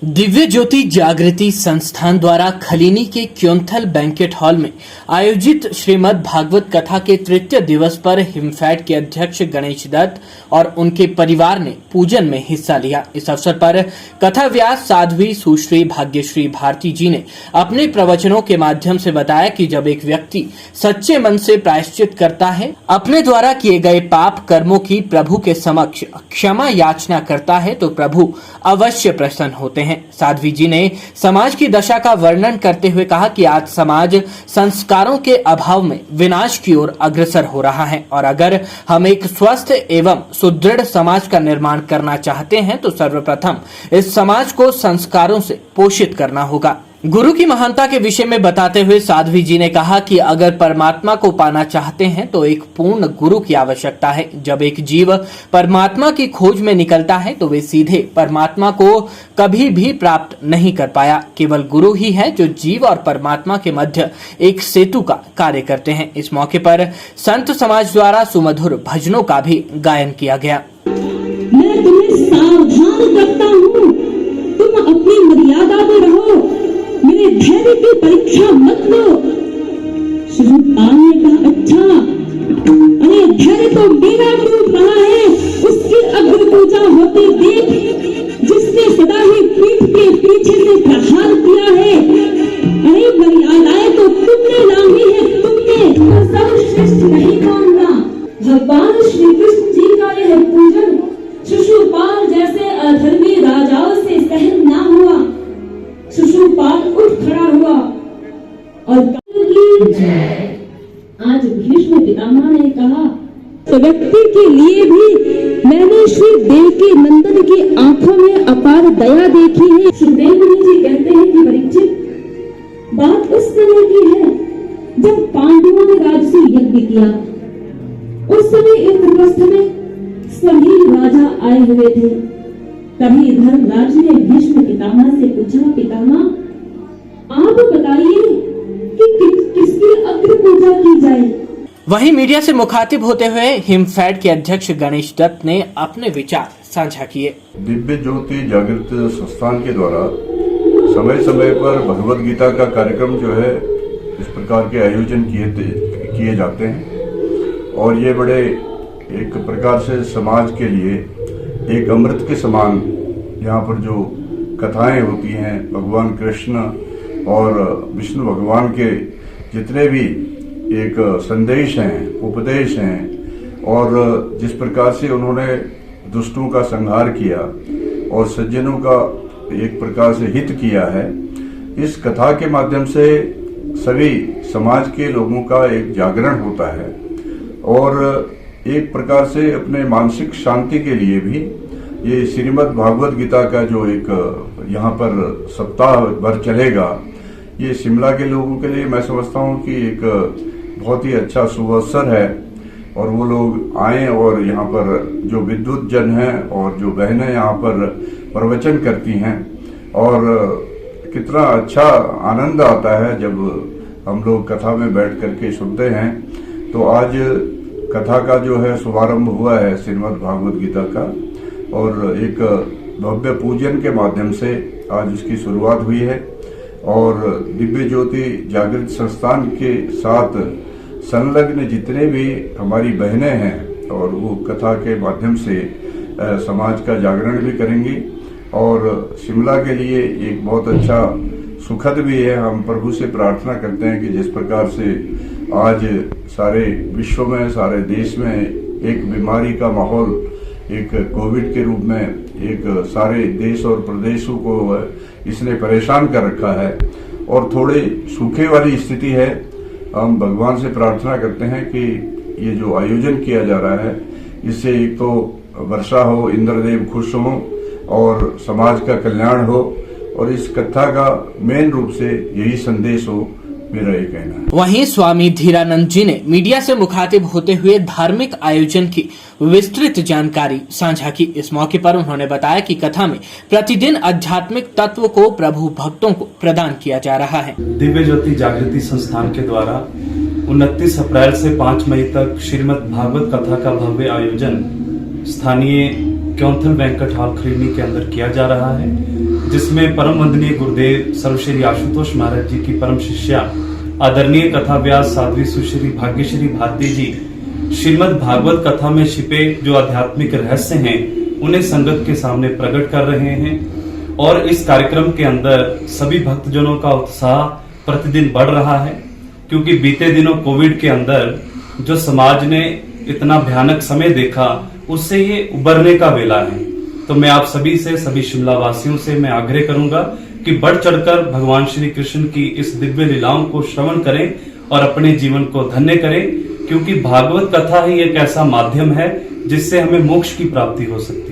दिव्य ज्योति जागृति संस्थान द्वारा खलीनी के क्योंथल बैंकेट हॉल में आयोजित श्रीमद् भागवत कथा के तृतीय दिवस पर हिमफैड के अध्यक्ष गणेश दत्त और उनके परिवार ने पूजन में हिस्सा लिया। इस अवसर पर कथा व्यास साध्वी सुश्री भाग्यश्री भारती जी ने अपने प्रवचनों के माध्यम से बताया कि जब एक व्यक्ति सच्चे मन से प्रायश्चित करता है, अपने द्वारा किए गए पाप कर्मों की प्रभु के समक्ष क्षमा याचना करता है, तो प्रभु अवश्य प्रसन्न होते हैं। साध्वी जी ने समाज की दशा का वर्णन करते हुए कहा कि आज समाज संस्कारों के अभाव में विनाश की ओर अग्रसर हो रहा है और अगर हम एक स्वस्थ एवं सुदृढ़ समाज का निर्माण करना चाहते हैं तो सर्वप्रथम इस समाज को संस्कारों से पोषित करना होगा। गुरु की महानता के विषय में बताते हुए साध्वी जी ने कहा कि अगर परमात्मा को पाना चाहते हैं तो एक पूर्ण गुरु की आवश्यकता है। जब एक जीव परमात्मा की खोज में निकलता है तो वे सीधे परमात्मा को कभी भी प्राप्त नहीं कर पाया। केवल गुरु ही है जो जीव और परमात्मा के मध्य एक सेतु का कार्य करते हैं। इस मौके पर संत समाज द्वारा सुमधुर भजनों का भी गायन किया गया। मैं तुम्हें सावधान करता हूँ, तुम अपनी मर्यादा में रहो, मेरे धैर्य की परीक्षा मत लो। शिवपाल ने कहा, अच्छा, अरे धैर्य तो मेरा टूट रहा है, उसकी अग्र पूजा होते देख, जिसने सदा ही पीठ के पीछे से प्रहार किया है। अरे मर्यादाएं तो तुमने लानी है, तुमने सर्वश्रेष्ठ नहीं मानना। भगवान श्री कृष्ण जी का यह पूजन शिशुपाल जैसे अधर्मी राजाओं से सहन न हुआ। शिशुपाल उठ खड़ा हुआ और आज भीष्म पितामह ने कहा, तो व्यक्ति के लिए भी मैंने श्री देवकी नंदन की आंखों में अपार दया देखी है। सुखदेव मुनि जी कहते हैं कि परीक्षित, बात उस समय की है जब पांडवों ने राजसूय यज्ञ किया। उस समय इंद्रप्रस्थ में सभी राजा आए हुए थे। तभी धर्मराज ने भीष्म पितामह से पूछा, पितामह आप बताइए कि किसकी अग्र पूजा की जाए। वहीं मीडिया से मुखातिब होते हुए हिमफैड के अध्यक्ष गणेश दत्त ने अपने विचार साझा किए। दिव्य ज्योति जागृति संस्थान के द्वारा समय समय पर भगवत गीता का कार्यक्रम जो है इस प्रकार के आयोजन किए जाते हैं और ये बड़े एक प्रकार से समाज के लिए एक अमृत के समान यहाँ पर जो कथाएं होती हैं भगवान कृष्ण और विष्णु भगवान के जितने भी एक संदेश हैं, उपदेश हैं और जिस प्रकार से उन्होंने दुष्टों का संहार किया और सज्जनों का एक प्रकार से हित किया है, इस कथा के माध्यम से सभी समाज के लोगों का एक जागरण होता है और एक प्रकार से अपने मानसिक शांति के लिए भी ये श्रीमद् भागवत गीता का जो एक यहाँ पर सप्ताह भर चलेगा, ये शिमला के लोगों के लिए मैं समझता हूँ कि एक बहुत ही अच्छा शुभ अवसर है और वो लोग आए और यहाँ पर जो विद्युत जन हैं और जो बहनें यहाँ पर प्रवचन करती हैं और कितना अच्छा आनंद आता है जब हम लोग कथा में बैठ करके सुनते हैं। तो आज कथा का जो है शुभारंभ हुआ है श्रीमद् भागवत गीता का और एक भव्य पूजन के माध्यम से आज इसकी शुरुआत हुई है और दिव्य ज्योति जागृत संस्थान के साथ संलग्न जितने भी हमारी बहनें हैं और वो कथा के माध्यम से समाज का जागरण भी करेंगी और शिमला के लिए एक बहुत अच्छा सुखद भी है। हम प्रभु से प्रार्थना करते हैं कि जिस प्रकार से आज सारे विश्व में, सारे देश में एक बीमारी का माहौल एक कोविड के रूप में एक सारे देश और प्रदेशों को इसने परेशान कर रखा है और थोड़े सूखे वाली स्थिति है। हम भगवान से प्रार्थना करते हैं कि ये जो आयोजन किया जा रहा है इससे एक तो वर्षा हो, इंद्रदेव खुश हो और समाज का कल्याण हो और इस कथा का मेन रूप से यही संदेश हो, मेरा ये कहना है। वहीं स्वामी धीरानंद जी ने मीडिया से मुखातिब होते हुए धार्मिक आयोजन की विस्तृत जानकारी साझा की। इस मौके पर उन्होंने बताया कि कथा में प्रतिदिन आध्यात्मिक तत्व को प्रभु भक्तों को प्रदान किया जा रहा है। दिव्य ज्योति जागृति संस्थान के द्वारा 29 अप्रैल से 5 मई तक श्रीमद् भागवत कथा का भव्य आयोजन स्थानीय क्योंथल बैंक्वेट हॉल खलीनी के अंदर किया जा रहा है, जिसमें परम वंदनीय गुरुदेव सर्वश्री आशुतोष महाराज जी की परम शिष्या आदरणीय कथा व्यास साध्वी सुश्री भाग्यश्री भारती जी श्रीमद् भागवत कथा में छिपे जो आध्यात्मिक रहस्य हैं उन्हें संगत के सामने प्रकट कर रहे हैं। और इस कार्यक्रम के अंदर सभी भक्तजनों का उत्साह प्रतिदिन बढ़ रहा है, क्योंकि बीते दिनों कोविड के अंदर जो समाज ने इतना भयानक समय देखा, उससे ये उबरने का वेला है। तो मैं आप सभी से, सभी शिमला वासियों से मैं आग्रह करूंगा कि बढ़ चढ़कर भगवान श्री कृष्ण की इस दिव्य लीलाओं को श्रवण करें और अपने जीवन को धन्य करें, क्योंकि भागवत कथा ही एक ऐसा माध्यम है जिससे हमें मोक्ष की प्राप्ति हो सकती है।